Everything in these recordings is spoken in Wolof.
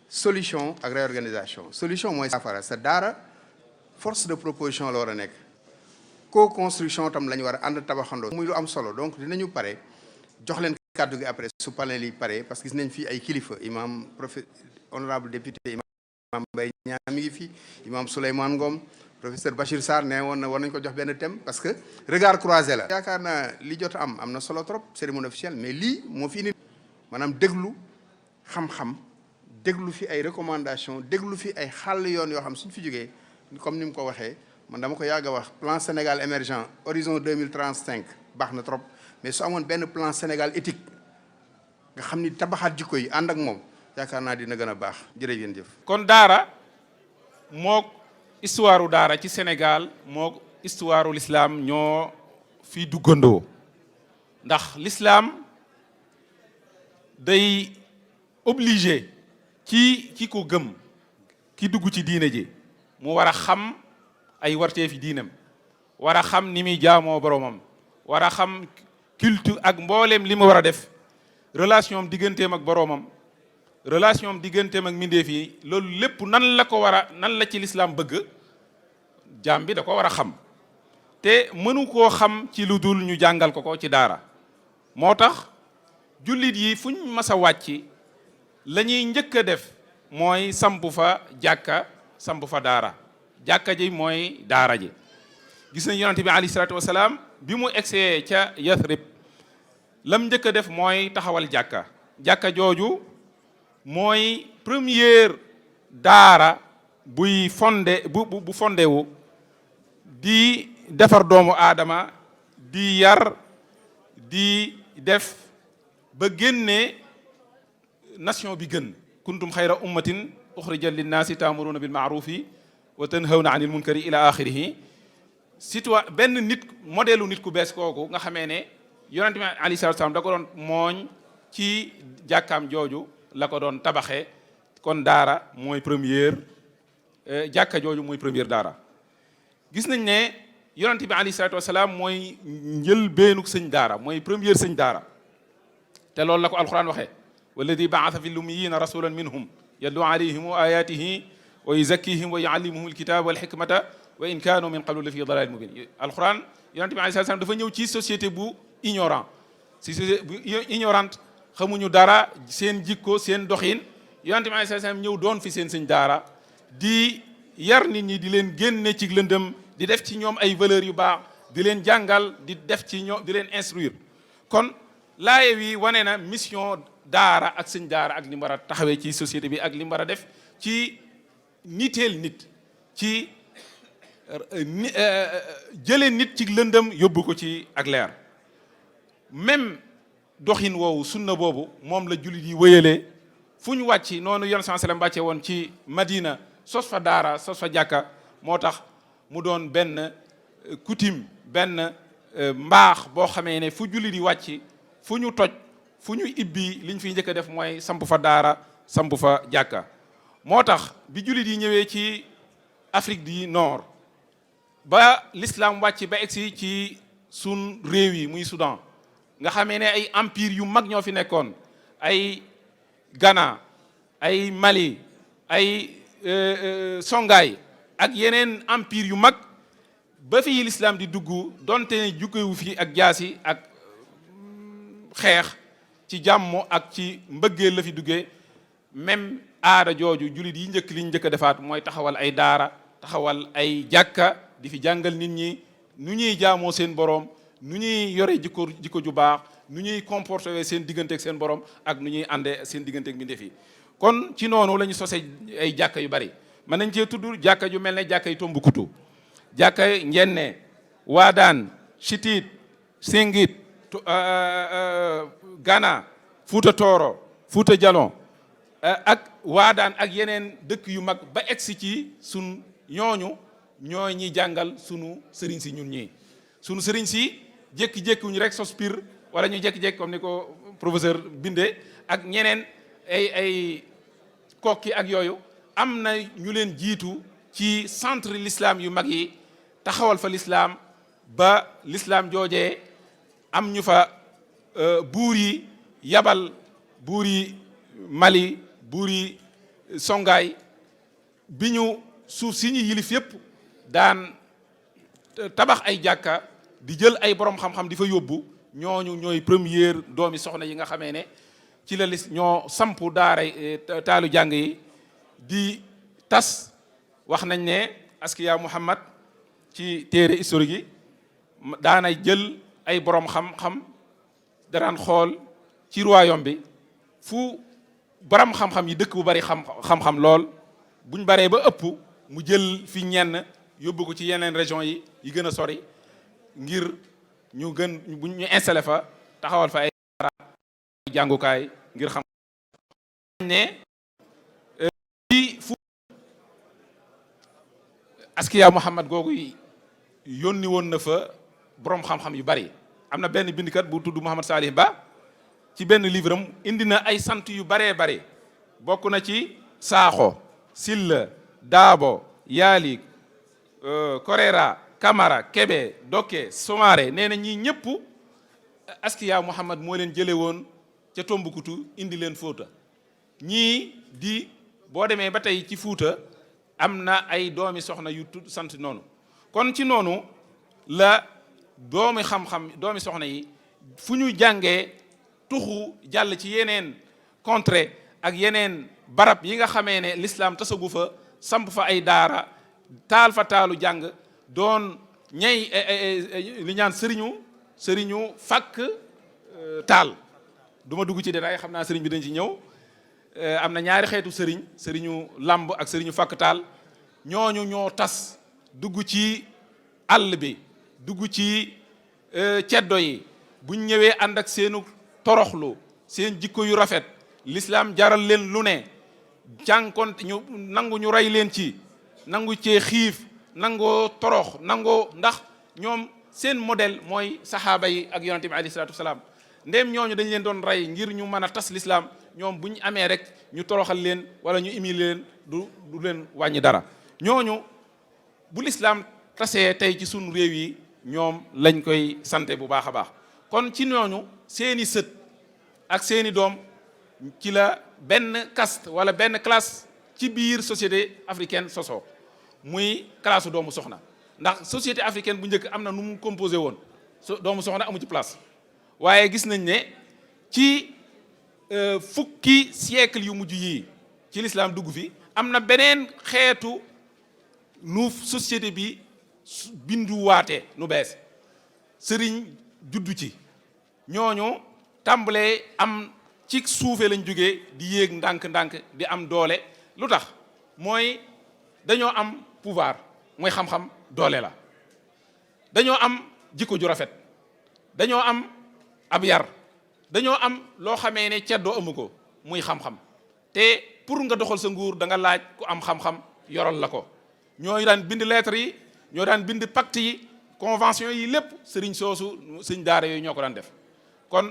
solution ak réorganisation solution mooy saafara sa daara force de proposition la war a nekk co-construction tam la ñu war a ànd tabaxandoo muy lu am solo donc dinañu pare jox leen kàddu gi après su panel yi pare parce que gis nañ fi ay kilifa imam honorable député imam Mbaye Niang mi ngi fi imam Souleymane Ngom professeur Bachir Sarr ne woon na war nañ ko jox benn thème parce que regard croisé la yaakaar naa li jot am na solo trop cérémonie officielle mais lii moo fi indi maanaam déglu xam-xam déglu fi ay recommandation déglu fi ay xàll yoon yoo xam suñ fi jógee comme ni mu ko waxee man dama ko yàgg a wax plan Sénégal émergent horizon 2035 baax na trop mais su amoon benn plan Sénégal éthique nga xam ni tabaxaat jikko yi ànd ak moom yaakaar naa dina gën a baax jërëjëf. kon daara mook histoire daara ci Sénégal mook histoire l'islam ñoo fi duggandoo ndax l'islam day obligé ci ki ko gëm ki dugg ci diine ji mu war a xam ay warteefi diinam war a xam ni muy jaamoo boromam war a xam culte ak mbooleem li mu war a def relation am digganteem ak boromam relation am digganteem ak mbindeef yi loolu lépp nan la ci l'islam bëgg jaam bi da ko war a xam te mënu koo xam ci lu dul ñu jàngal ko ci daara moo tax jullit yi fuñ mas a wàcc la ñuy njëkk a def mooy samp fa jàkka samp fa daara jàkka ji mooy daara ji gis nañ yonente bi alayhi salaatu wasalaam bi mu egsee ca Yathrib lam njëkk a def mooy taxawal jàkka jooju mooy première daara buy bu fondé wu di defar doomu aadama di yar di def ba génne nation bi gën kuntum xayra ummatin uxrijat linnaasi taamuruna bil maarufi wa tanhawna anil munkari ila axirihi benn nit modèle nit ku bees kooku nga xamee ne yonente bi alayhi salaatu salaam da ko doon mooñ ci jàkkaam jooju la ko doon tabaxee kon daara mooy première jàkka jooju mooy première daara gis nañ ne yonente bi alayhi salaatu wasalaam mooy njël beenuk sëñ daara mooy première sëñ daara te loolu la ko alquran waxee walladi baasa fi lummiyina rasulan minhum yatlu alayhim ayatihi wa yuzakkihim wa yuallimuhum alkitaba walhikmata wa in kanu min qablu la fi dalalin mubin alquran yonente bi alayhi salaam dafa ñëw ci société bu ignorant si société bu ignorante xamuñu dara seen jikko seen doxin yonente bi alayhi salaam ñëw doon fi seen sëñ daara di yar nit ñi di leen génne ci lëndëm di def ci ñoom ay valeurs yu baax di leen jàngal di def ci ñoom di leen instruire kon laaye wi wane na mission daara ak sëñ daara ak li mu war a taxawee ci société bi ak li mu war a def ci niteel nit ci jëlee nit ci lëndëm yóbbu ko ci ak leer même doxin woowu sunna boobu moom la jullit yi wéyalee fu ñu wàcc noonu yon san salam wàcce woon ci Madina sos fa daara sos fa jàkka moo tax mu doon benn coutume benn mbaax boo xamee ne fu jullit yi wàcc fu ñu toj fu ñu ibbi liñ fiy njëkk a def mooy samp fa daara samp fa jàkka moo tax bi jullit yi ñëwee ci Afrique du Nord ba l'islam wàcc ba egsi ci sun réew yi muy Soudan nga xamee ne ay empire yu mag ñoo fi nekkoon ay Ghana ay Mali ay Songhai ak yeneen empire yu mag ba fi l'islam di dugg donte ne jukkewu fi ak jaasi ak xeex ci jàmm ak ci mbëggeel la fi duggee même aada jooju jullit yi liñ njëkk a defaat mooy taxawal ay daara taxawal ay jàkka di fi jàngal nit ñi nu ñuy jaamoo seen borom nu ñuy yore jikko ju baax nu ñuy comporté seen diggante ak seen borom ak nu ñuy àndee seen diggante ak mbindeef yi kon ci noonu la ñu sosee ay jàkka yu bari mën nañ cee tudd jàkka ju mel ne jàkka yi Tombouctou jàkka Njenne Waadaan Chitiit Singit Ghana Fuuta Tooro Fuuta Jalon ak Waadaan ak yeneen dëkk yu mag ba egsi ci sun ñooñu ñooy ñi jàngal sunu sëriñ si ñun ñii sunu sëriñ si jékki-jékkiwuñu rek sos pir wala ñu jékki-jékki comme ni ko professeur bindee ak ñeneen ay kokki ak yooyu am na ñu leen jiitu ci centre l'islam yu mag yi taxawal fa l'islam ba l'islam joojee am ñu fa buur yi yabal buur yi Mali buur yi songaay bi ñu suuf si ñu yilif yépp daan tabax ay jàkka di jël ay borom xam-xam di fa yóbbu ñooñu ñooy première doomi soxna yi nga xamee ne ci la lis ñoo sampu daara taalu jàng yi di tas. wax nañ ne Askiya Muhammad ci téere historique yi daana jël ay borom xam-xam daraan xool ci royaume bi fu borom xam-xam yi dëkk bu bari xam-xam lool buñ baree ba ëpp mu jël fi ñenn yóbbu ko ci yeneen région yi gën a sori ngir ñu ñu installé fa taxawal fa ay jàngukaay ngir xam ne ci fu Askiya Muhammad googu yónni woon na fa borom xam-xam yu bari. am na benn bindkat bu tudd Mouhamad Salih Ba ci benn livre am indi na ay sant yu baree bari bokk na ci Saaxo Silla Daabo Yaalik Korera Kamara Kebe Dokke Somare nee na ñii ñëpp Askiya Muhammad moo leen jële woon ca Tombouctou indi leen Fuuta ñii di boo demee ba tey ci Fuuta am na ay doomi soxna yu tudd sant noonu kon ci noonu la doomi xam-xam doomi soxna yi fu ñu jàngee tuxu jàll ci yeneen contrée ak yeneen barab yi nga xamee ne l'islam tasagu fa samp fa ay daara taal fa taalu jàng doon ñay li ñaan sëriñu fàkk taal du ma dugg ci détail xam naa sëriñ bi dañ ci ñëw am na ñaari xeetu sëriñu làmb ak sëriñu fàkk taal ñooñu ñoo tas dugg ci àll bi dugg ci ceddo yi buñ ñëwee ànd ak seenu toroxlu seen jikko yu rafet l'islam jaral leen lu ne jànkoon ñu nangu ñu rey leen ci nangu cee xiif nangoo torox nangoo ndax ñoom seen modèle mooy saxaaba yi ak yonente bi alayhi salaatu wasalaam ndéem ñooñu dañ leen doon rey ngir ñu mën a tas l'islam ñoom bu ñu amee rek ñu toroxal leen wala ñu humilier leen du leen wàññi dara ñooñu bu l'islam tasee tey ci sunu réew yi ñoom lañ koy sante bu baax a baax kon ci ñooñu seeni sët ak seeni doom ci la benn caste wala benn classe ci biir société africaine soso muy classe doomu soxna ndax société africaine bu njëkk am na nu mu composé woon doomu soxna amu ci place waaye gis nañ ne ci fukki siècle yu mujj yii ci l'islam dugg fi am na beneen xeetu nu société bi binduwaate nu bees sëriñ juddu ci ñooñu tàmbalee am ci suufe lañ jógee di yéeg ndànk-ndànk di am doole lu tax mooy dañoo am pouvoir mooy xam-xam doole la dañoo am jikko ju rafet dañoo am ab yar dañoo am loo xamee ne ceddoo amu ko muy xam-xam te pour nga doxal sa nguur da nga laaj ku am xam-xam yoral la ko ñooy daan bind lettres yi ñoo daan bind pacte yi convention yi lépp sëriñ soosu sëñ daara yooyu ñoo ko daan def kon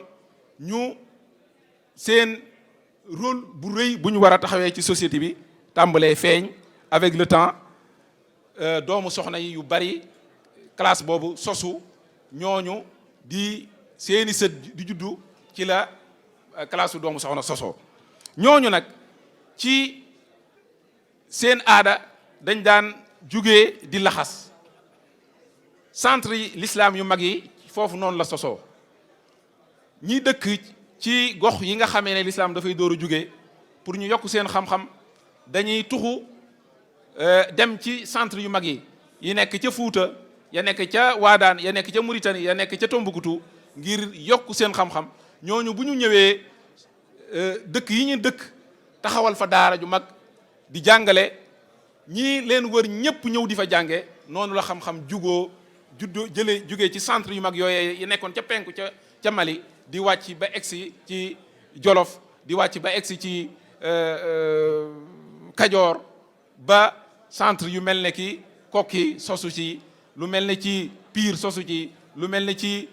ñu seen rôle bu rëy bu ñu war a taxawee ci société bi tàmbalee feeñ avec le temps doomu soxna yi yu bari classe boobu sosu ñooñu di seeni sët di juddu ci la classe su doomu soxna sosoo ñooñu nag ci seen aada dañ daan jugee di laxas centre yi l'islam yu mag yi foofu noonu la sosoo ñi dëkk ci gox yi nga xamee ne l'islam dafay door a jugee pour ñu yokk seen xam-xam dañuy tuxu dem ci centre yu mag yi nekk ca Fuuta ya nekk ca Waadaan ya nekk ca Mauritanie ya nekk ca Tombouctou ngir yokk seen xam-xam ñooñu bu ñu ñëwee dëkk yi ñu dëkk taxawal fa daara ju mag di jàngale ñii leen wër ñëpp ñëw di fa jànge noonu la xam-xam jugee ci centre yu mag yooyee yi nekkoon ca penku ca Mali di wàcc ba egsi ci Jolof di wàcc ba egsi ci Kajoor ba centre yu mel ne ki Kokki sosu ci lu mel ne ci Piir sosu ci lu mel ne ci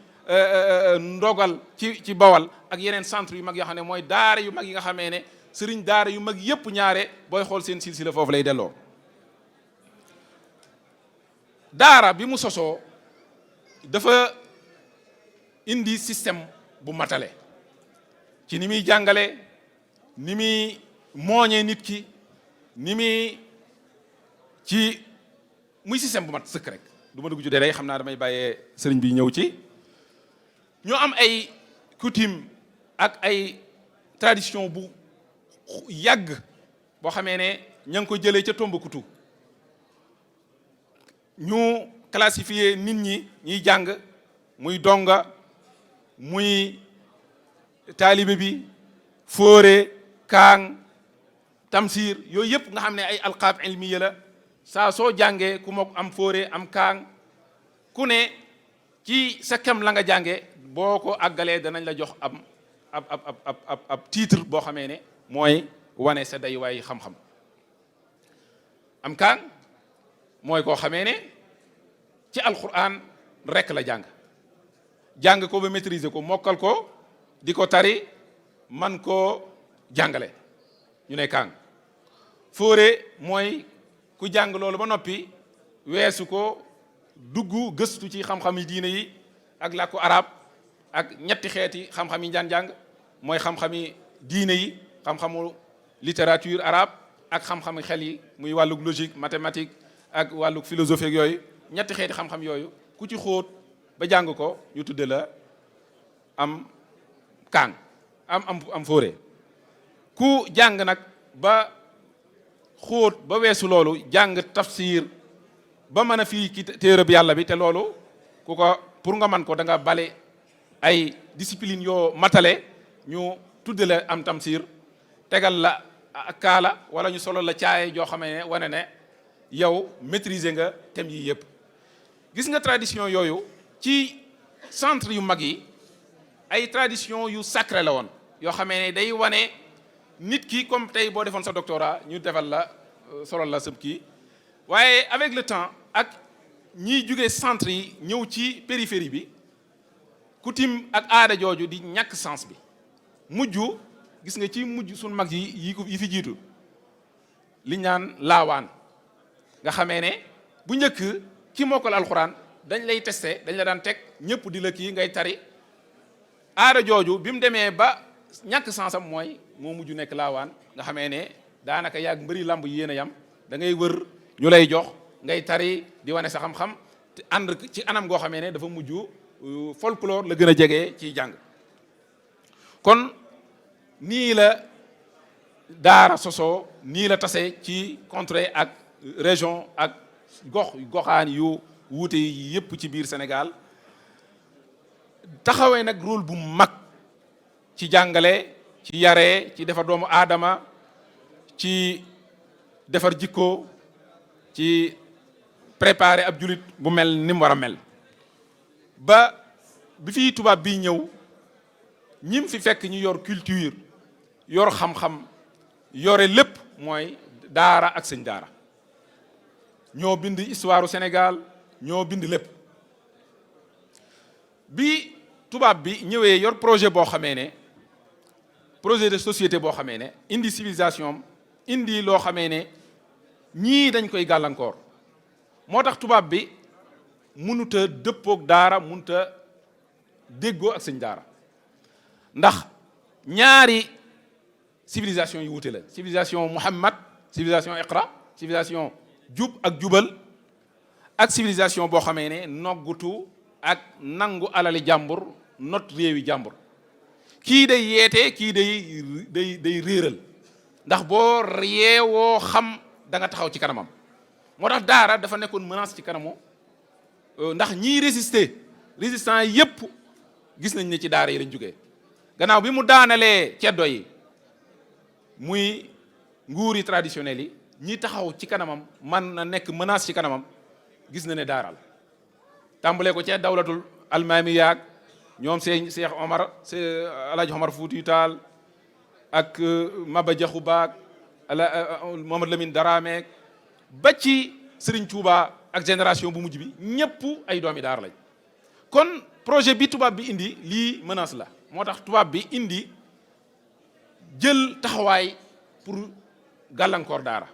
Ndogal ci Bawal ak yeneen centre yu mag yoo xam ne mooy daara yu mag yi nga xamee ne sëriñ daara yu mag yépp ñaare booy xool seen silsila foofu lay delloo daara bi mu sosoo dafa indi système bu matale ci ni muy jàngale ni muy mooñee nit ki ni muy ci muy système bu mat sëkk rek du ma dugg ci day xam naa damay bàyyee sëriñ bi ñëw ci ñoo am ay coutume ak ay tradition bu yàgg boo xamee ne ña ngi ko jëlee ca Tombouctou ñu classifier nit ñi ñuy jàng muy donga muy taalibe bi fóore kaang tamsir yooyu yëpp nga xam ne ay alqaab ilmiya la saa soo jàngee ku mook am fóore am kaang ku ne ci sa kem la nga jàngee boo ko àggalee danañ la jox ab titre boo xamee ne mooy wane sa day waay xam-xam am kaang mooy koo xamee ne ci alquran rek la jàng ko ba maîtriser ko mokkal ko di ko tari man koo jàngale ñu ne kaang fóore mooy ku jàng loolu ba noppi weesu ko dugg gëstu ci xam-xam yi diine yi ak làkku arab ak ñetti xeeti xam-xam yi daan jàng mooy xam-xami diine yi xam-xamu littérature arabe ak xam-xami xel yi muy wàllug logique mathématique ak wàllug philosophie ak yooyu ñetti xeeti xam-xam yooyu ku ci xóot ba jàng ko ñu tudde la am kaang am fóore ku jàng nag ba xóot ba weesu loolu jàng tafsir ba mën a fii ki téere bi yàlla bi te loolu ku ko pour nga man ko da nga bale ay discipline yoo matale ñu tudde la am tamsir tegal la kaala wala ñu solo la caaye joo xamee ne wane ne yow maîtriser nga thème yi yëpp gis nga tradition yooyu ci centre yu mag yi ay tradition yu sacré la woon yoo xamee ne day wane nit ki comme tey boo defoon sa doctorat ñu defal la solo la sëb kii waaye avec le temps ak ñiy jugee centre yi ñëw ci périphérie bi coutume ak aada jooju di ñàkk sens bi mujj gis nga ci mujj suñ mag yi fi jiitu li ñaan laawaan nga xamee ne bu njëkk ki mokkal alxuraan dañ lay testé dañ la daan teg ñëpp di la kii ngay tari aada jooju bi mu demee ba ñàkk sensam mooy moo mujj nekk laawaan nga xamee ne daanaka yàgg mbëri lamb yi yéen a yam da ngay wër ñu lay jox ngay tari di wane sa xam-xam te ànd ci anam goo xamee ne dafa mujj folklore la gën a jege ciy jàng kon nii la daara sosoo nii la tase ci contrée ak région ak goxaan yu wuute yi yëpp ci biir Sénégal taxawee nag rôle bu mag ci jàngale ci yare ci defar doomu aadama ci defar jikko ci préparer ab julit bu mel ni mu war a mel ba bi fi tubaab bi ñëw ñim fi fekk ñu yor culture yor xam-xam yore lépp mooy daara ak sëñ daara ñoo bind histoire u Sénégal ñoo bind lépp bi tubaab bi ñëwee yor projet boo xamee ne projet de société boo xamee ne indi civilisation indi loo xamee ne ñii dañ koy gàllankoor moo tax tubaab bi mënut a dëppoog daara mënut a déggoo ak sëñ daara ndax ñaari civilisation yu wute la civilisation Muhammad civilisation Iqra civilisation jub ak jubal ak civilisation boo xamee ne noggutu ak nangu alali jàmbur not réewi jàmbur kii day yeete kii day réeral ndax boo yeewoo xam da nga taxaw ci kanamam moo tax daara dafa nekkoon menace ci kanamu ndax ñiy résistant yépp gis nañ ne ci daara yi lañ jógee gannaaw bi mu daanalee ceddo yi muy nguuri traditionnel yi ñi taxaw ci kanamam man na nekk menace ci kanamam gis na ne daaral tàmbalee ko ci dawlatul almaami yaag ñoom Cheikh Omar Alaaji Omar Fuuti Taal ak Maba Jaxu Baag Mohamad Lamine Daraame ba ci Serigne Touba ak génération bu mujj bi ñëpp ay doomi daara lañ kon projet bi tubaab bi indi lii menace la moo tax tubaab bi indi jël taxawaay pour gàllankoor daara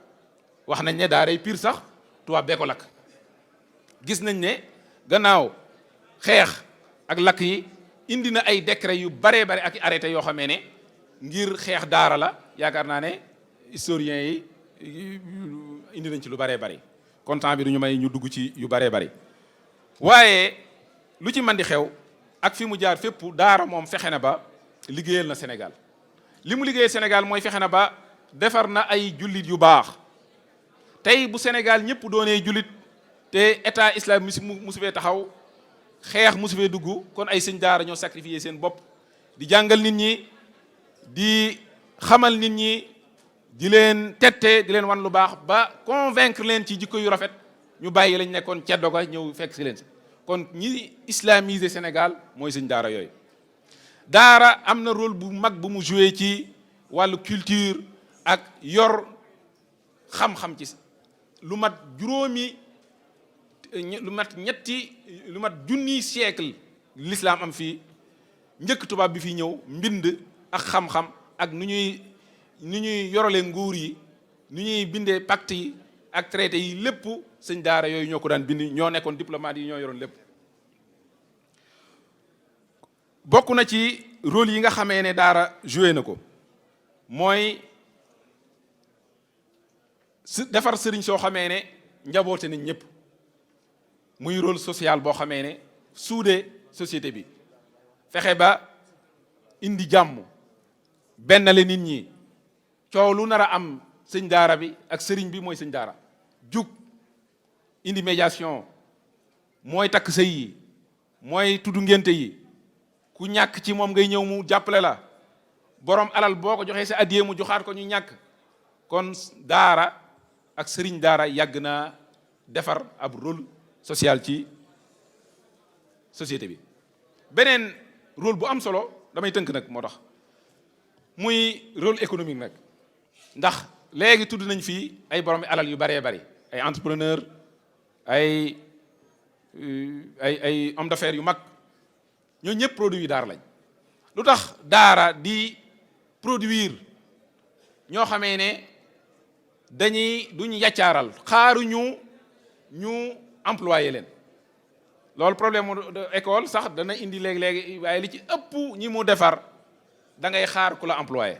wax nañ ne daara yi pire sax tubaab bee ko lakk gis nañ ne gannaaw xeex ak lakk yi indi na ay décret yu baree bare ak arrêté yoo xamee ne ngir xeex daara la yaakaar naa ne historiens yi indi nañ ci lu baree bari kon temps bi du ñu may ñu dugg ci yu baree bari waaye lu ci mën di xew ak fi mu jaar fépp daara moom fexe na ba liggéeyal na Sénégal li mu liggéeyal Sénégal mooy fexe na ba defar na ay jullit yu baax tey bu Sénégal ñëpp doonee jullit te état islam musu fee taxaw xeex musu fee dugg kon ay sëñ daara ñoo sacrifier seen bopp di jàngal nit ñi di xamal nit ñi di leen tette di leen wan lu baax ba convaincre leen ci jikko yu rafet ñu bàyyi lañ nekkoon ceddo ga ñëw fekk si leen si kon ñi islamiser Sénégal mooy sëñ daara yooyu daara am na rôle bu mag bu mu joué ci wàllu culture ak yor xam-xam ci lu mat junniy siècle l'islam am fii njëkk tubaab bi fi ñëw mbind ak xam-xam ak nu ñuy yorale nguur yi nu ñuy bindee pacte yi ak traité yi lépp sëñ daara yooyu ñoo ko daan bind ñoo nekkoon diplomate yi ñoo yoroon lépp bokk na ci rôle yi nga xamee ne daara joué na ko mooy defar sëriñ soo xamee ne njaboote nañ ñëpp muy rôle social boo xamee ne suude société bi fexe ba indi jàmm benn la nit ñi coow lu nar a am sëñ daara bi ak sëriñ bi mooy sëñ daara jug indi médiation mooy takk sëy yi mooy tuddu ngénte yi ku ñàkk ci moom ngay ñëw mu jàppale la borom alal boo ko joxee sa addiyee mu joxaat ko ñu ñàkk kon daara ak sëriñ daara yàgg naa defar ab rôle social ci société bi beneen rôle bu am solo damay tënk nag moo tax muy rôle économique nag ndax léegi tudd nañ fii ay borom alal yu baree bari ay entrepreneur ay homme d'affaires yu mag ñoo ñëpp produit yu daara lañ lu tax daara di produire ñoo xamee ne duñ yàccaaral xaaruñu ñu employé leen loolu problème mu école sax dana indi léegi waaye li ci ëpp ñi mu defar da ngay xaar ku la employé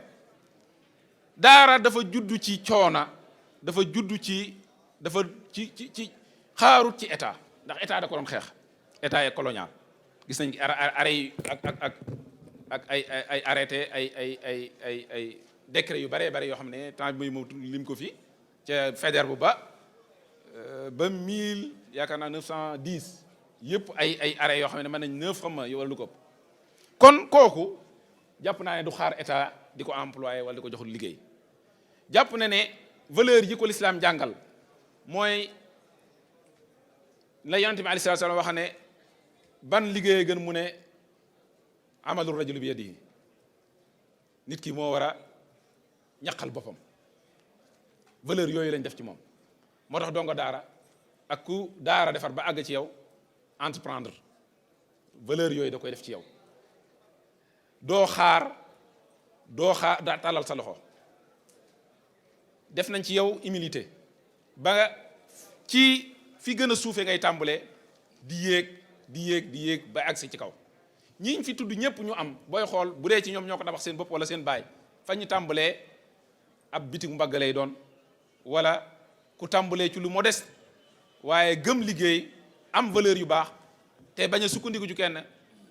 daara dafa juddu ci coona dafa juddu ci xaarut ci état ndax état da ko doon xeex état est colonial gis nañ arrêt yi ak ay arrêté ay décret yu bare yoo xam ne temps bi muy lim ko fi ca Faidherbe ba 1000 yaakaar naa 910 yëpp ay arrêt yoo xam ne mën nañ 9 xam wala lu ko kon kooku jàpp naa ne du xaar état di ko employé wala di ko jox liggéey jàpp na ne valeur yi ko l'islam jàngal mooy la yonent bi alayhi salaatu wa salaam wax ne ban liggéey gën mu ne amalu rajuli bi yadihi nit ki moo war a ñaqal boppam valeur yooyu lañ def ci moom moo tax dongo daara ak ku daara defar ba àgg ci yow entreprendre valeur yooyu da koy def ci yow doo xaar daa tàllal sa loxo def nañ ci yow humilité ba ci fi gën a suufee ngay tàmbalee di yéeg ba agsi ci kaw ñiñ fi tudd ñëpp ñu am booy xool bu dee ci ñoom ñoo ko tabax seen bopp wala seen baay fa ñu tàmbalee ab bitig mbagg lay doon wala ku tàmbalee ci lu modeste waaye gëm liggéey am valeur yu baax te bañ a sukkandiku ci kenn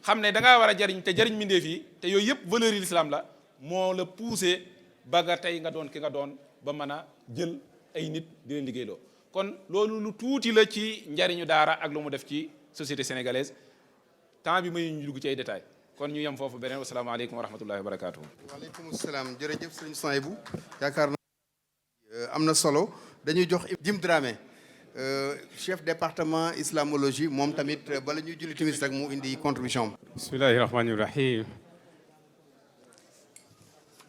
xam ne da ngaa war a jariñ te jariñ mbindeef yi te yooyu yëpp valeur yi l'islam la moo la poussé ba nga tey nga doon ki nga doon ba mën a jël ay nit di leen liggéeyloo kon loolu lu tuuti la ci njariñu daara ak lu mu def ci société sénégalaise temps bi may ñu dugg ci ay détails kon ñu yem foofu beneen wasalaamaaleykum wa rahmatullahi wa barakaatu. waaleykum salaam jërëjëf sëriñ Souhaïbou yaakaar na am na solo dañuy jox Jim Dramé chef département islamologie moom tamit bala ñuy julli timis rek mu indi contribution. bismillahi rahmani rahim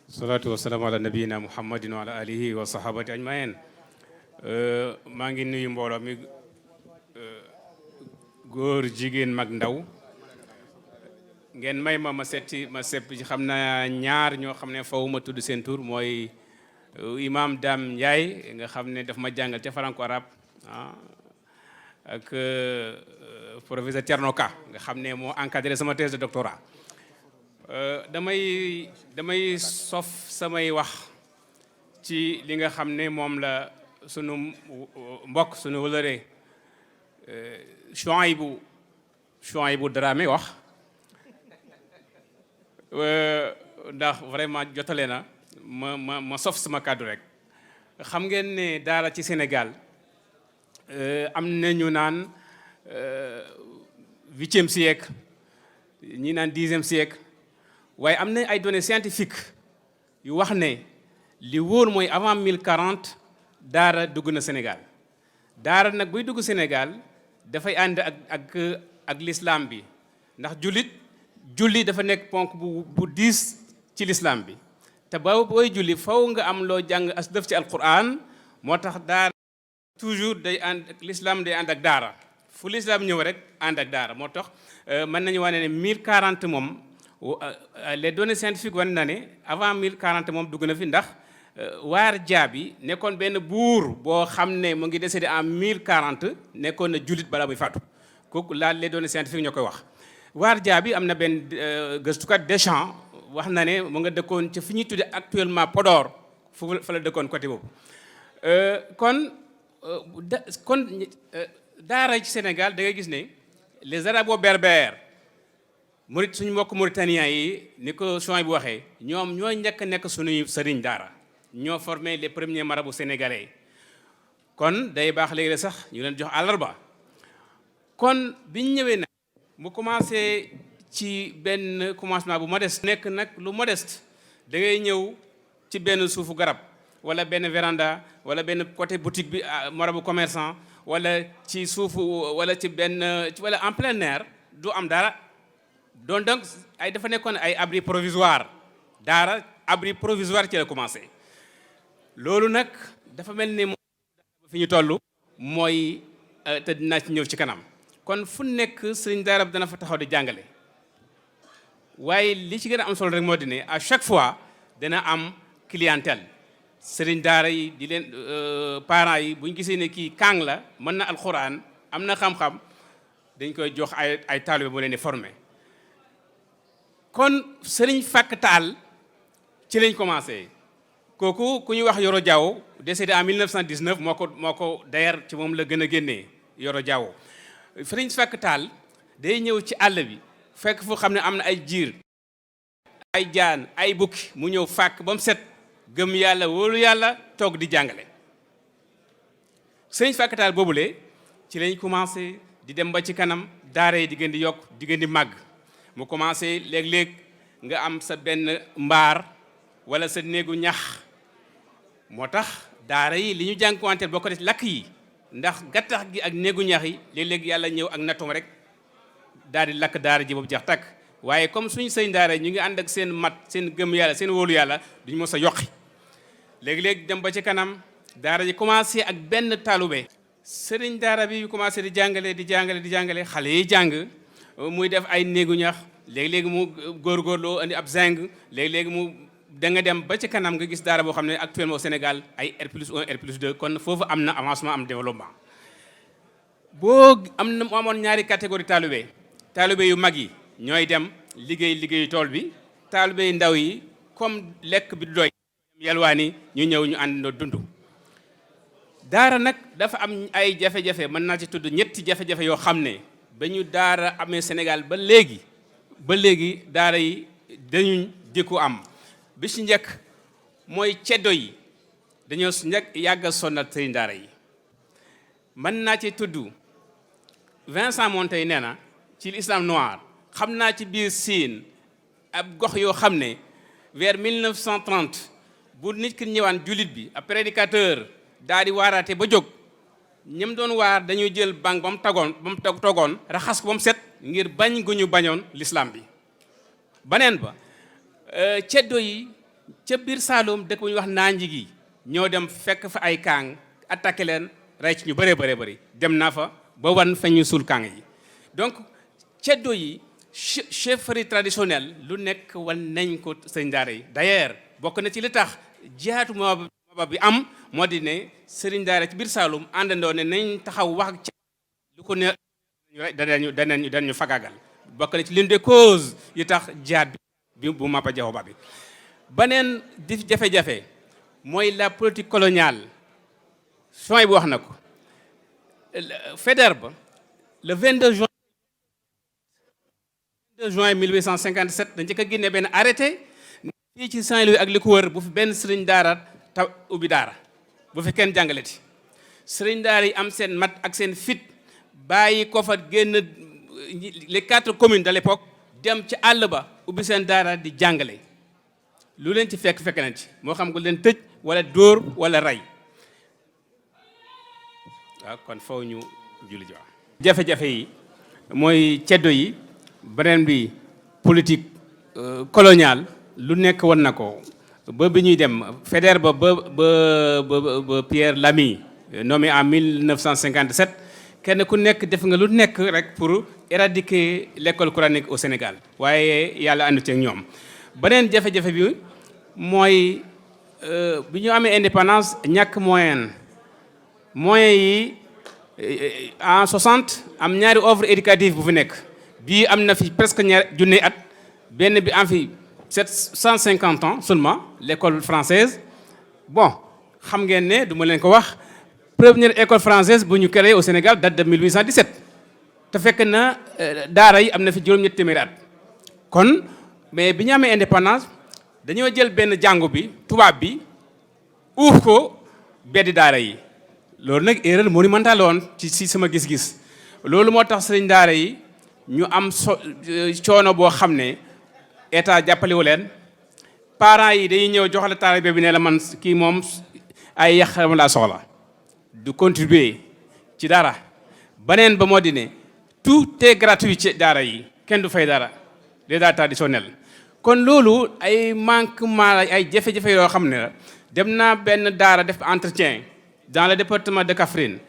salaatu wasalaamu ala nabiyina muhammadin wa ala alihi wa sahabati ajmain maa ngi nuyu mbooloo mi góor jigéen mag ndaw ngeen may ma sepp ci xam na ñaar ñoo xam ne faw ma tudd seen tur mooy imam Dame Ndiaye nga xam ne daf ma jàngal ca franco arabe ak professeur Thierno Ka nga xam ne moo encadré sama thèse de doctorat damay sof samay wax ci li nga xam ne moom la sunu mbokk sunu wëlëre Chouaïbou Dramé wax ndax vraiment jotale na ma sof sama kàddu rek. xam ngeen ne daara ci Sénégal am na ñu naan 8e siècle ñi naan 10e siècle waaye am na ay données scientifiques yu wax ne li wóor mooy avant 1040 daara dugg na Sénégal. daara nag buy dugg Sénégal dafay ànd ak l'islam bi ndax julli dafa nekk ponk bu diis ci l'islam bi te booy julli faw nga am loo jàng as def ci alquran moo tax daara toujours day ànd ak l'islam day ànd ak daara fu l'islam ñëw rek ànd ak daara moo tax mën nañu wane ne 1040 moom les données scientifiques wane na ne avant 1040 moom dugg na fi ndax waar jaabi nekkoon benn buur boo xam ne mu ngi décédé en 1040 nekkoon na jullit balaa muy faatu kooku les données scientifiques ñoo koy wax. waar jaabi am na benn gëstukat Deschamps wax na ne mu nga dëkkoon ci fi ñuy tudde actuellement Podor fa la dëkkoon côté boobu kon daara ci Sénégal da ngay gis ne les arabo-berbères suñu mbokk mauritaniens yi ni ko Chouaïb bu waxee ñoom ñoo njëkk a nekk suñuy sëriñ daara ñoo formé les premiers marabouts sénégalais kon day baax léegi sax ñu leen jox àllarba kon biñ ñëwee nag mu commencé ci benn commencement bu modeste nekk nag lu modeste da ngay ñëw ci benn suufu garab wala benn véranda wala benn côté boutique bi marabu commerçant wala ci suufu wala ci benn wala en plein air du am dara donc ay dafa nekkoon ay abri provisoire daara abri provisoire ci la commencé loolu nag dafa mel ni fi ñu toll mooy te dinaa ci ñëw ci kanam kon fu nekk sëriñ daara bi dana fa taxaw di jàngale waaye li ci gën a am solo rek moo di ne à chaque fois dana am clientèle sëriñ daara yi di leen parents yi bu ñu gisee ne kii kàng la mën na alxuraan am na xam-xam dañ koy jox ay taalibe mu leen di formé kon sëriñ Fàkk Taal ci lañ commencé kooku ku ñuy wax Yoro Diawo décédé en 1919 moo ko d'ailleurs ci moom la gën a génnee Yoro Diawo sëriñ Fàkk Taal day ñëw ci àll bi fekk fu xam ne am na ay jiir ay jaan ay bukki mu ñëw fàkk ba mu set gëm yàlla wóolu yàlla toog di jàngale sëriñ Fàkk Taal boobule ci lañ commencé di dem ba ci kanam daara yi di gën di yokk di gën di màgg mu commencé léeg-léeg nga am sa benn mbaar wala sa néegu ñax moo tax daara yi li ñu jànkuwanteel boo ko def lakk yi ndax gattax gi ak néegu ñax yi léeg-léeg yàlla ñëw ak nattoom rek daal di lakk daara ji boobu jeex takk waaye comme suñu sëñ daara ñu ngi ànd ak seen mat seen gëm yàlla seen wóolu yàlla duñu mos a yokki léegi-léegi dem ba ci kanam daara ji commencé ak benn taalube sëriñ daara bi commencé di jàngale xale yi jàng muy def ay néegu ñax léegi-léegi mu góorgóorloo andi ab zinc léegi-léegi mu da nga dem ba ci kanam nga gis daara boo xam ne actuellement au Sénégal ay R+1 R+2 kon foofu am na avancement am développement boo am na mu amoon ñaari catégorie taalibe yu mag yi ñooy dem liggéeyu tool bi taalibe yu ndaw yi comme lekk bi du doy yalwaani ñu ñëw ñu àndandoo dund daara nag dafa am ay jafe-jafe mën naa ci tudd ñetti jafe-jafe yoo xam ne ba ñu daara amee Sénégal ba léegi daara yi dañu jikku am bi ci njëkk mooy ceddo yi dañoo yàgg a sonal sëriñ daara yi mën naa ci tudd Vincent Montaigne nee na ci l'islam noir xam naa ci biir Siin ab gox yoo xam ne vers 1930 bu nit ki ñëwaan jullit bi ab prédicateur daal di waaraate ba jóg ñëm doon waar dañuy jël banque ba mu togoon raxas ko ba mu set ngir bañ gu ñu bañoon l'islam bi baneen ba ceddo yi ca biir Saloum dëkk bu ñuy wax Nanji gi ñoo dem fekk fa ay kaang attaqué leen rey ci ñu bëree bëri dem naa fa ba wan fa ñu suul kaang yi donc ceddo yi chefferie traditionnelle lu nekk wan nañ ko sëñ daara yi d'ailleurs bokk na ci li tax jihaatu maba bi am moo di ne sëriñ daara ci biir Saloum àndandoo ne nañ taxaw wax ci lu ko ne danañu fagaagal bokk na ci l'une des causes yi tax jihaat bi bu Maba Jaxu Ba bi baneen di jafe-jafe mooy la politique coloniale sooy bu wax na ko Faidherbe le 22 juin 1857 dañ njëkk a génne benn arrêté fii ci Saint-Louis ak li ko wër bu fi benn sëriñ daara ta ubbi daara bu fi kenn jàngaleti sëriñ daara yi am seen mat ak seen fit bàyyi ko fa génn les 4 communes de l'époque dem ci àll ba ubbi seen daara di jàngale lu leen ci fekk nañ ci moo xam nga leen tëj wala dóor wala rey waaw kon faw ñu julli ji jafe-jafe yi mooy ceddo yi beneen bi politique coloniale lu nekk woon na ko ba bi ñuy dem Faidherbe ba Pierre Lamy nommé en 1957 kenn ku nekk def nga lu nekk rek pour éradiquer l'école coranique au Sénégal waaye yàlla àndu ci ak ñoom beneen jafe-jafe bi mooy bi ñu amee indépendance ñàkk moyen yi en 60 am ñaari offre éducative bu fi nekk bii am na fi presque junni at benn bi am fi 750 ans seulement l'école française bon xam ngeen ne du ma leen ko wax première école française bu ñu créé au Sénégal date de 1817 te fekk na daara yi am na fi juróom-ñetti téeméeri at kon mais bi ñu amee indépendance dañoo jël benn jàngu bi tubaab bi uuf ko beddi daara yi loolu nag erreur monumentale woon ci sama gis-gis loolu moo tax sëriñ daara yi ñu am coono boo xam ne état jàppalewu leen parents yi dañuy ñëw joxale taalibe bi ne la man kii moom ay yàqam laa soxla du contribuer ci dara beneen ba moo di ne tout est gratuit ci daara yi kenn du fay dara les daara traditionnels kon loolu ay manquement ay jafe-jafe yoo xam ne la dem naa benn daara def entretien dans le département de Kaffrine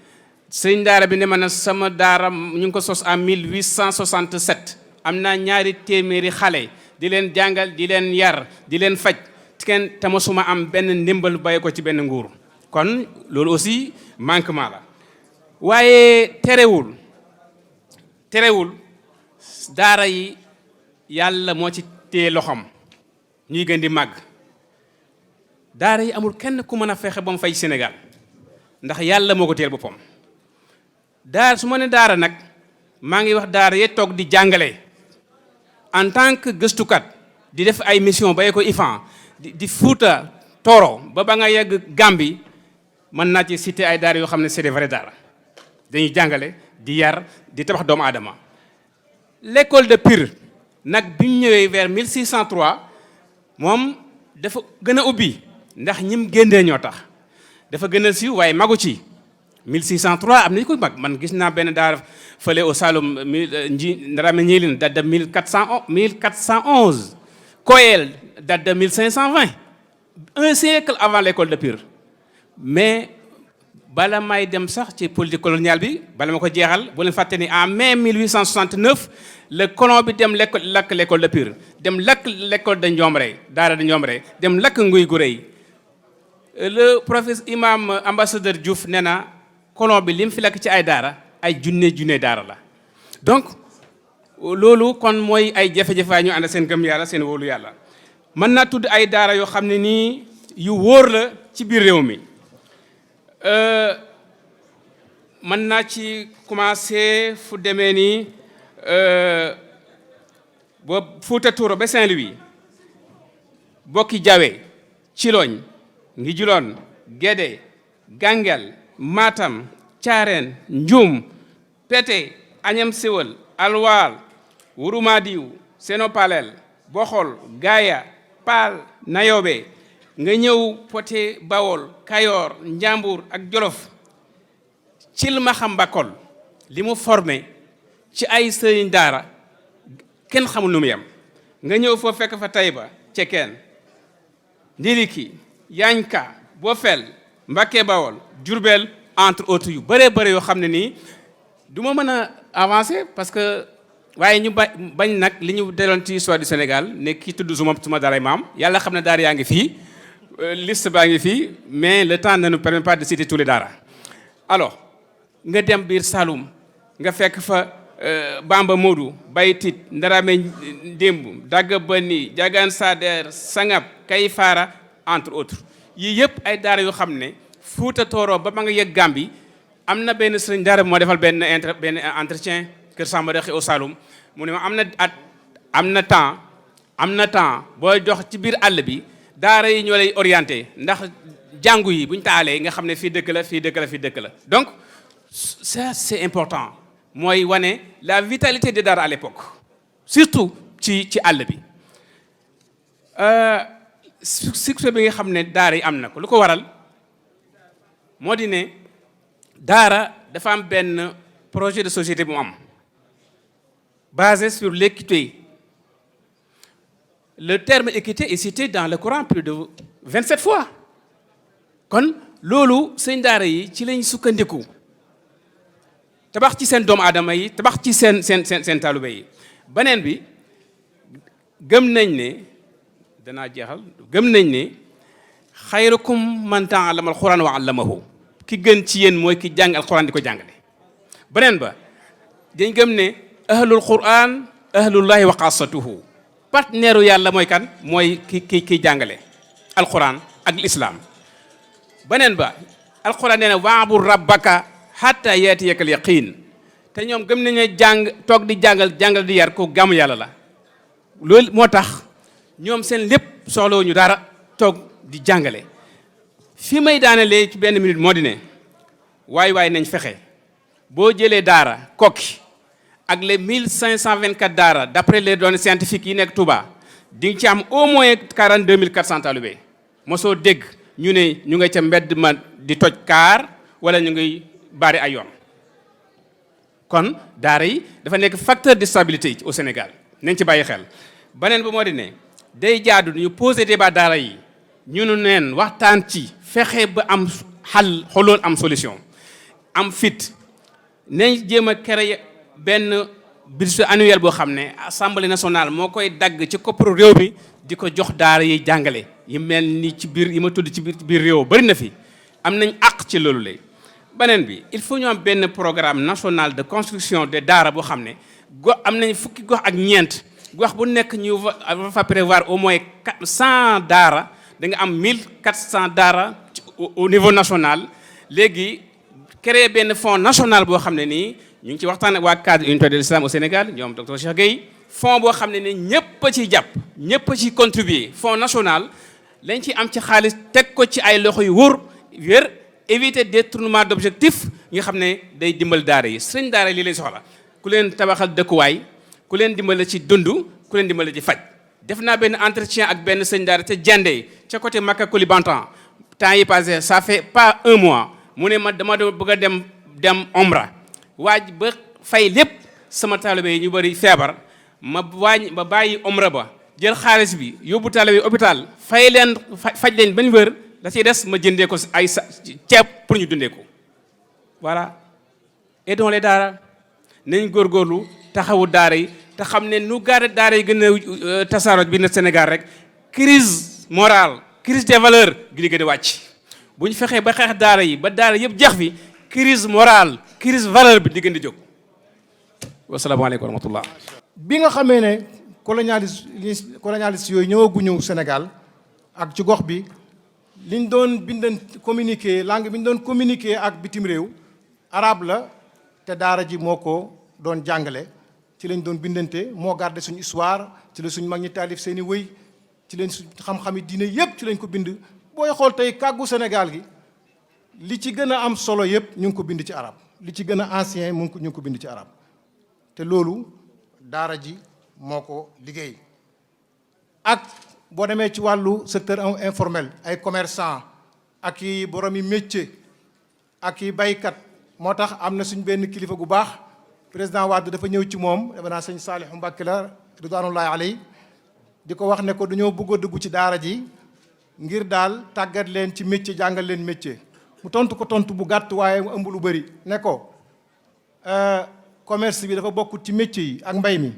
sëñ daara bi ne ma ne sama daara ñu ngi ko sos en 1867 am naa ñaari téeméeri xale di leen jàngal di leen yar di leen faj kenn te mosuma am benn ndimbal bàyyi ko ci benn nguur kon loolu aussi manquement la waaye terewul daara yi yàlla moo ci téye loxoom ñuy gën di màgg daara yi amul kenn ku mën a fexe ba mu fay Sénégal ndax yàlla moo ko téel boppam daara su ma ne daara nag maa ngi wax daara yee toog di jàngale en tant que gëstukat di def ay mission ba ko IFAN di Fuuta Tooro ba nga yegg Gambie mën naa ci citer ay daara yoo xam ne c'est des vrais daara dañuy jàngale di yar di tabax doomu aadama l'école de Pire nag bi ñu ñëwee vers 1603 moom dafa gën a ubbi ndax ñim génnee ñoo tax dafa gën a siiw waaye magu ci 1603 am nañu ko mag man gis naa benn daara fële au Saloum Ndarame Ñiilin date de 1411 Koyel date de 1520 un siècle avant l'école de Pire mais bala may dem sax ci politique coloniale bi bala ma ko jeexal bu leen fàtte ni en mai 1869 le colon bi dem lakk l'école de Pire dem lakk l'école de Ndiombre daara de Ndiombre dem lakk Nguy gu Rëy le professeur imam ambassadeur Diouf nee na colon bi li mu fi lakk ci ay daara ay junne daara la donc loolu kon mooy ay jafe-jafe ñu ànd seen gëm yàlla seen wóolu yàlla mën naa tudd ay daara yoo xam ne nii yu wóor la ci biir réew mi mën naa ci commencer fu demee nii ba Fuuta Tooro ba Saint-Louis Bokki Jawe Ciloñ Ngijuloon Gédé Gàngel Matam Caareen Njum Pété Agnam Siwal Alwaal Wurumadiw Senopalel Boxol Gaaya Paal Nayobe nga ñëw Poté Bawol Kayoor Njambur ak Jolof Cilmaxa Mbakol li mu formé ci ay sëriñ daara kenn xamul nu mu yem nga ñëw foo fekk fa Tayba Cekeen Ndiliki Yañka Bofel Mbacké Bawol Diourbel entre autres yu bëree bëri yoo xam ne nii du ma mën a avancer parce que waaye ñu bañ nag li ñu deloon ci histoire du Sénégal ne kii tudd suma daaray maam yàlla xam ne daara yaa ngi fii liste baa ngi fii mais le temps ne nous permet pas de citer tous les daara alors nga dem biir Saloum nga fekk fa Bamba Modou Baytit Ndarame Ndémbu Dagga Bani Diagane Sader Sangap Kayfara entre autres yii yëpp ay daara yoo xam ne Fuuta Tooro ba ma nga yegg Gàmbi am na benn sëriñ daara moo defal benn entretien Kër Samba Dexi au Saloum mu ne ma am na temps booy dox ci biir àll bi daara yi ñoo lay orienté ndax jàngu yi bu ñu taalee nga xam ne fii dëkk la fii dëkk la fii dëkk la donc ça c'est important mooy wane la vitalité des daara à l'époque surtout ci àll bi succès bi nga xam ne daara yi am na ko lu ko waral moo di ne daara dafa am benn projet de société bu mu am basé sur l'équité. Le terme équité est cité dans le Coran plus de 27 fois kon loolu sëñ daara yi ci lañ sukkandiku tabax ci seen doomu aadama yi tabax ci seen taalibe yi beneen bi gëm nañ ne danaa jeexal gëm nañ ne xayrukum man ta'allama al-Quran wa 'allamahu ki gën ci yéen mooy ki jàng alquran di ko jàngale beneen ba dañ gëm ne ahlul Quran ahlullahi wa xaasatuhu partenaire yàlla mooy kan mooy ki jàngale alquran ak l'islam beneen ba alquran nee na wa'bud rabbaka hatta yatiyakal yaqin te ñoom gëm nañu jàng toog di jàngal di yar ko gàmmu yàlla la loolu moo tax ñoom seen lépp soxlawuñu dara toog di jàngale fi may daanelee ci benn minute moo di ne waay nañ fexe boo jëlee daara Kokki ak les 1524 daara d'après les données scientifiques yi nekk Touba di nga ci am au moins 42 400 talibé mosoo dégg ñu ne ñu nga ca mbedd ma di toj kaar wala ñu ngi bari ay yoon kon daara yi dafa nekk facteur de stabilité au Sénégal nañ ci bàyyi xel beneen ba moo di ne day jaadu ñu poser débat daara yi ñu nu neen waxtaan ci fexe ba am xoloon am solution am fit nañ jéem a créer benn budget annuel boo xam ne assemblée nationale moo koy dagg ci kopparu réew mi di ko jox daara yi jàngale yi mel ni ci biir yi ma tudd ci biir réew bari na fi am nañ àq ci loolu lay beneen bi il faut ñu am benn programme national de construction de daara boo xam ne am nañ fukki gox ak ñeent gox bu nekk ñu va prévoir au moins 100 daara da nga am 1400 daara au niveau national léegi créer benn fonds national boo xam ne nii ñu ngi ci waxtaan ak waa cadre unité de l'islam au Sénégal ñoom docteur Cheikh Gueye fonds boo xam ne nii ñëpp a ciy jàpp ñëpp a ciy contribuer fonds national lañ ci am ci xaalis teg ko ci ay loxo yu wér éviter détournement d'objectif nga xam ne day dimbal daara yi sëñ daara yi lii lañ soxla ku leen tabaxal dëkkuwaay ku leen dimbale ci dund ku leen dimbale ci faj def naa benn entretien ak benn sëñ daara ca Diendé ca côté Maka Koulibantang temps yi passé ça fait pas 1 mois mu ne ma dama bëgg a dem omra waaj ba fay lépp sama taalibe yi ñu bëri feebar ma bàyyi omra ba jël xaalis bi yóbbu taalibe yi hôpital fay leen faj leen bañ wër da ciy des ma jëndee ko ay ceeb pour ñu dundee ko voilà aidons les daara nañ góorgóorlu taxawu daara yi te xam ne nu daara yi gën a tasaaroo bi na Sénégal rek crise morale crise des valeurs gi di gën a wàcc bu ñu fexee ba xeex daara yi ba daara yëpp jeex fi crise morale crise valeur bi di gën di jóg wasalaamaaleykum wa rahmatullah bi nga xamee ne colonialiste yooyu ñëwaguñu Sénégal ak ci gox bi liñ doon communiquer langue bi ñu doon communiquer ak bitim réew arabe la te daara ji moo ko doon jàngale ci lañ doon bindante moo gardé suñu histoire ci la suñu mag ñi taalif seeni wëy ci leen suñ xam-xami diine yépp ci lañ ko bind booy xool tey kàggu Sénégal gi li ci gën a am solo yépp ñu ngi ko bind ci arab li ci gën a ancien ñu ngi ko bind ci arab te loolu daara ji moo ko liggéey ak boo demee ci wàllu secteur informel ay commerçant ak i boromi métier ak i baykat moo tax am na suñ benn kilifa gu baax président Wade dafa ñëw ci moom dafa naa sëñ Saalihu Mbàkke la ridwanullahi alayhi di ko wax ne ko dañoo bëgg a dugg ci daara ji ngir daal tàggat leen ci métier jàngal leen métier mu tontu ko tontu bu gàtt waaye mu ëmb lu bëri ne ko commerce bi dafa bokk ci métier yi ak mbay mi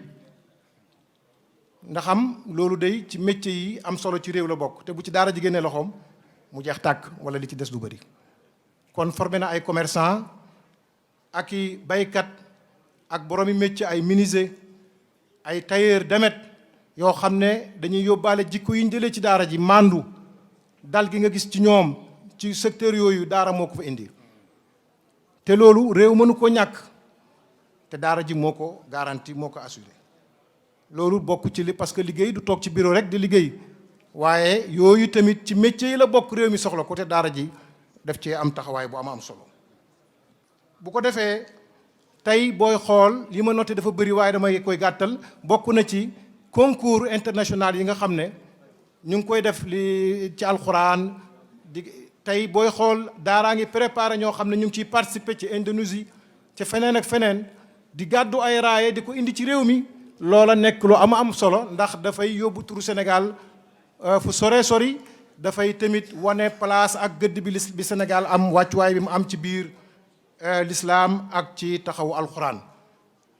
ndaxam loolu day ci métier yi am solo ci réew la bokk te bu ci daara ji génnee loxoom mu jeex tàkk wala li ci des du bëri kon formé na ay commerçant ak i baykat ak boromi métier ay menuisier ay tailleur demet yoo xam ne dañuy yóbbaale jikko yi ñu jëlee ci daara ji mandu dal gi nga gis ci ñoom ci secteur yooyu daara moo ko fa indi te loolu réew mënu ko ñàkk te daara ji moo ko garanti moo ko assuré loolu bokk ci li parce que liggéey du toog ci bureau rek di liggéey waaye yooyu tamit ci métier yi la bokk réew mi soxla ko te daara ji def cee am taxawaay bu am solo bu ko defee tey booy xool li ma noté dafa bëri waaye damay koy gàttal bokk na ci concours international yi nga xam ne ñu ngi koy def li ci alxuraan di tey booy xool daaraa ngi préparé ñoo xam ne ñu ngi ciy participer ci Indonésie ci feneen ak feneen di gàddu ay raaye di ko indi ci réew mi loola nekk lu am solo ndax dafay yóbbu turu Sénégal fu sori dafay tamit wane place ak gëdd bi Sénégal am wàccuwaay bi mu am ci biir l'islam ak ci taxawu alxuraan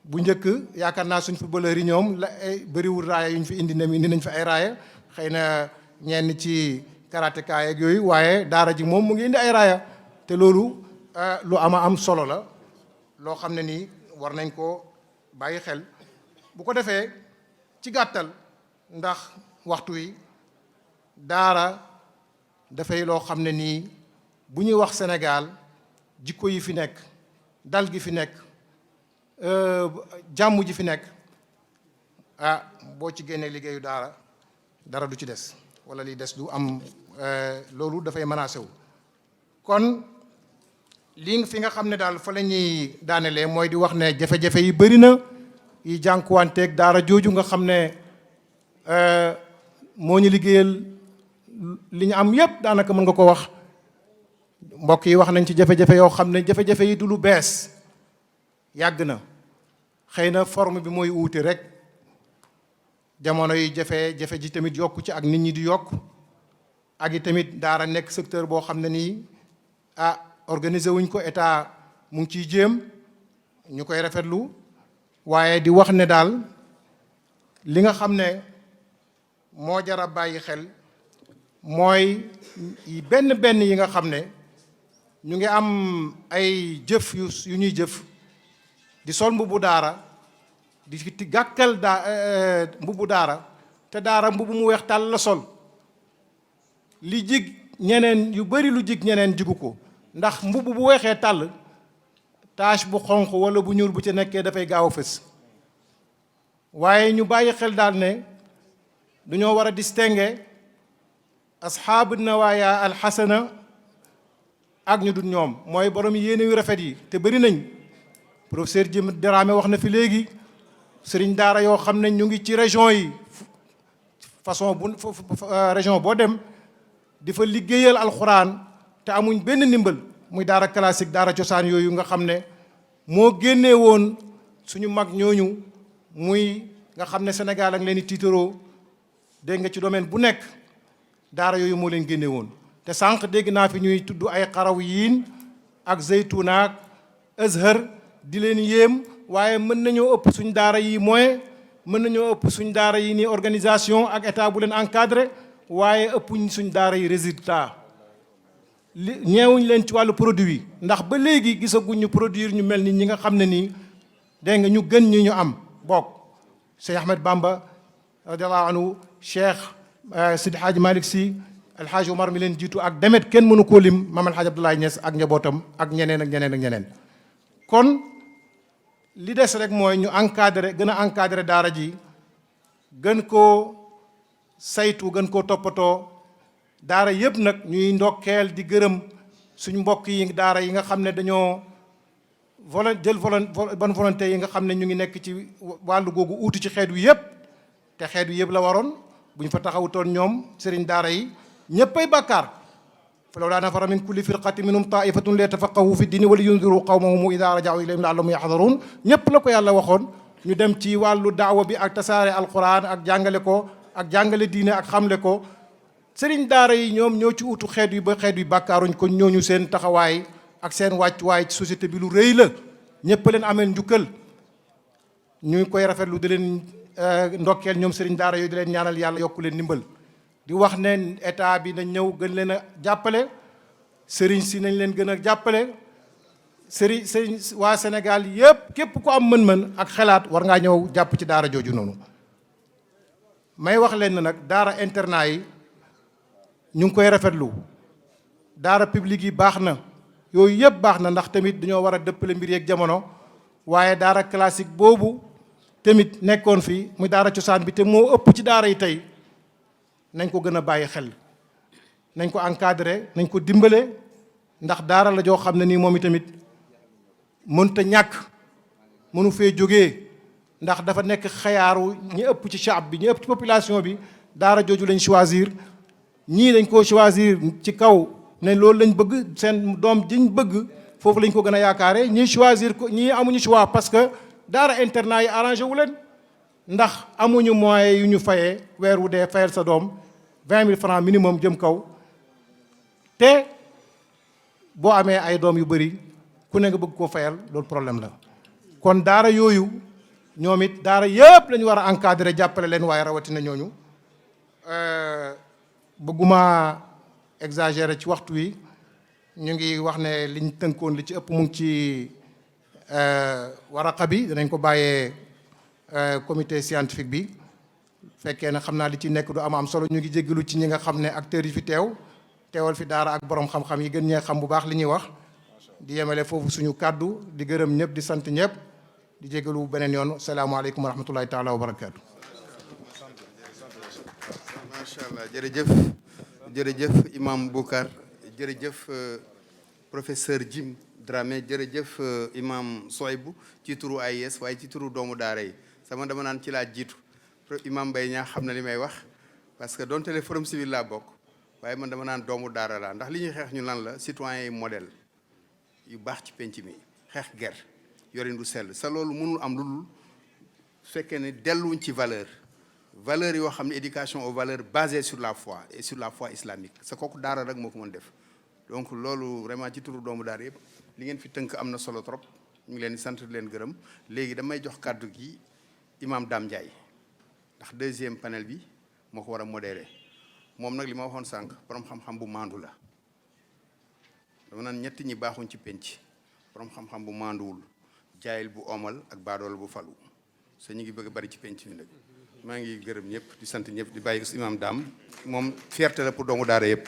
bu njëkk yaakaar naa suñ footballeur yi ñoom la bëriwul raaya yu ñu fi indi nañ fi ay raaya xëy na ñenn ci karatéka ak yooyu waaye daara ji moom mu ngi indi ay raaya te loolu lu am solo la loo xam ne nii war nañ ko bàyyi xel bu ko defee ci gàttal ndax waxtu wi daara dafay loo xam ne nii bu ñuy wax Sénégal jikko yi fi nekk dal gi fi nekk jàmm ji fi nekk boo ci génnee liggéeyu dara du ci des wala li des du am loolu dafay menacé wu kon lii fi nga xam ne daal fa la ñuy daanelee mooy di wax ne jafe-jafe yi bëri na yi jànkuwanteeg daara jooju nga xam ne moo ñu liggéeyal li ñu am yépp daanaka mën nga ko wax mbokk yi wax nañ ci jafe-jafe yoo xam ne jafe-jafe yi du lu bees yàgg na xëy na forme bi mooy wuute rek jamono yi jafe-jafe ji tamit yokku ci ak nit ñi di yokk ak i tamit daara nekk secteur boo xam ne nii organisé wuñ ko état mu ngi ciy jéem ñu koy rafetlu waaye di wax ne daal li nga xam ne moo jar a bàyyi xel mooy benn yi nga xam ne ñu ngi am ay jëf yu ñuy jëf di sol mbubbu daara di gàkkal mbubbu daara te daara mbubbu mu weex tàll la sol li jig ñeneen yu bari lu jig ñeneen jigu ko ndax mbubbu bu weexee tàll tache bu xonq wala bu ñuul bu ci nekkee dafay gaaw a fës waaye ñu bàyyi xel daal ne dañoo war a distinguer asxaabu nawaaya alxasana ak ñu dul ñoom mooy borom yéene yu rafet yi te bëri nañ professeur Jim Dramé wax na fi léegi sëriñ daara yoo xam ne ñu ngi ci région yi façon bu région boo dem di fa liggéeyal alxuraan te amuñ benn ndimbal muy daara classique daara cosaan yooyu nga xam ne moo génnee woon suñu mag ñooñu muy nga xam ne Sénégal ak leen di tiitaroo dégg nga ci domaine bu nekk daara yooyu moo leen génne woon te sànq dégg naa fi ñuy tudd ay xaraw yiin ak zeytuna ak azhar di leen yéem waaye mën nañoo ëpp suñ daara yi moyen mën nañoo ëpp suñ daara yi ni organisation ak état bu leen encadré waaye ëppuñ suñ daara yi résultat ñeewuñ leen ci wàllu produit ndax ba léegi gisaguñ ñu produire ñu mel ni ñi nga xam ne nii dégg nga ñu gën ñi ñu am bokk Cheikh Ahmed Bamba radiallahu anhu Cheikh Sidi Hadj Malick Sy Alhaji Omar mi leen jiitu ak demet kenn mënu koo lim Mame Alhaji Abdoulaye Niass ak njabootam ak ñeneen kon li des rek mooy ñu gën a encadré daara ji gën koo saytu gën koo toppatoo daara yëpp nag ñuy ndokkeel di gërëm suñ mbokk yi daara yi nga xam ne dañoo bonne volonté yi nga xam ne ñu ngi nekk ci wàllu googu uutu ci xeet wi yëpp te xeet wi yëpp la waroon bu ñu fa taxawutoon ñoom sëriñ daara yi ñëppay bàkkaar fa lawlaa nafara min kulli firqatin minhum taifatun li yatafaqahu fi dini wa li yundiru qawmahum ida rajau ilayhim laallahum yaxdaruun ñëpp la ko yàlla waxoon ñu dem ci wàllu daawa bi ak tasaare alquran ak jàngale ko ak jàngale diine ak xamle ko sëriñ daara yi ñoom ñoo ci utu xeet wi ba xeet wi bàkkaaruñ ko ñooñu seen taxawaay ak seen wàccuwaay ci société bi lu rëy la ñëpp leen ameel njukkal ñu ngi koy rafetlu di leen ndokkeel ñoom sëriñ daara yooyu di leen ñaanal yàlla yokku leen ndimbal di wax ne état bi nañ ñëw gën leen a jàppale sëriñ si nañ leen gën a jàppale sëriñ waa Sénégal yëpp képp ku am mën-mën ak xalaat war ngaa ñëw jàpp ci daara jooju noonu may wax leen nag daara internat yi ñu ngi koy rafetlu daara publique yi baax na yooyu yëpp baax na ndax tamit dañoo war a dëppale mbir yeeg jamono waaye daara classique boobu tamit nekkoon fi muy daara cosaan bi te moo ëpp ci daara yi tey nañ ko gën a bàyyi xel nañ ko encadré nañ ko dimbale ndax daara la joo xam ne nii moom itamit mënta ñàkk mënu fee jógee ndax dafa nekk xayaaru ñi ëpp ci shaab bi ñi ëpp ci population bi daara jooju lañ choisir ñii dañ koo choisir ci kaw ne loolu lañ bëgg seen doom jiñ bëgg foofu lañ ko gën a yaakaare ñii choisir ko ñii amuñu choix parce que daara internat yi arrangé wu leen ndax amuñu moyens yu ñu fayee weer wu dee fayal sa doom 20 000 francs minimum jëm kaw te boo amee ay doom yu bëri ku ne nga bëgg koo fayal loolu problème la kon daara yooyu ñoom it daara yëpp lañu war a encadrer jàppale leen waaye rawatina ñooñu bëgguma exagérer ci waxtu wi ñu ngi wax ne liñ tënkoon li ci ëpp mu ngi ci waraqa bi danañ ko bàyyee comité scientifique bi fekkee ne xam naa li ci nekk du am solo ñu ngi jéggalu ci ñi nga xam ne acteurs yi fi teewal fi daara ak borom xam-xam yi gën ñee xam bu baax li ñuy wax di yemale foofu suñu kàddu di gërëm ñëpp di sant ñëpp di jéggalu beneen yoon salaamaaleykum wa rahmatullahi taala wa barakaatu. macha allah jërëjëf imam Boucar jërëjëf professeur Jim Dramé jërëjëf imam Soybou ci turu AIS waaye ci turu doomu daara yi sama dama naan ci laa jiitu imam Mbaye ñaa xam na li may wax parce que donte le forum civil laa bokk waaye man dama naan doomu daara laa ndax li ñuy xeex ñu lan la citoyen yi modèle yu baax ci penc mi xeex ger yorin du sell sa loolu mënul am lu dul fekkee ne delluwuñ ci valeur yoo xam ne éducation aux valeurs basées sur la foi et sur la foi islamique sa kooku daara rek moo ko mën def donc loolu vraiment ci turu doomu daara yëpp li ngeen fi tënk am na solo trop ñu ngi leen di sant di leen gërëm léegi damay jox kàddu gi imam Dame Ndiaye ndax deuxième panel bi moo ko war a modéré moom nag li ma waxoon sànq borom xam-xam bu maandu la dama naan ñetti ñi baaxuñ ci penc borom xam-xam bu maanduwul jaayil bu omal ak baadool bu falu sa ñu ngi bëgg a bari ci penc mi nag maa ngi gërëm ñëpp di sant ñëpp di bàyyi imam Dame moom fierté la pour doomu daara yëpp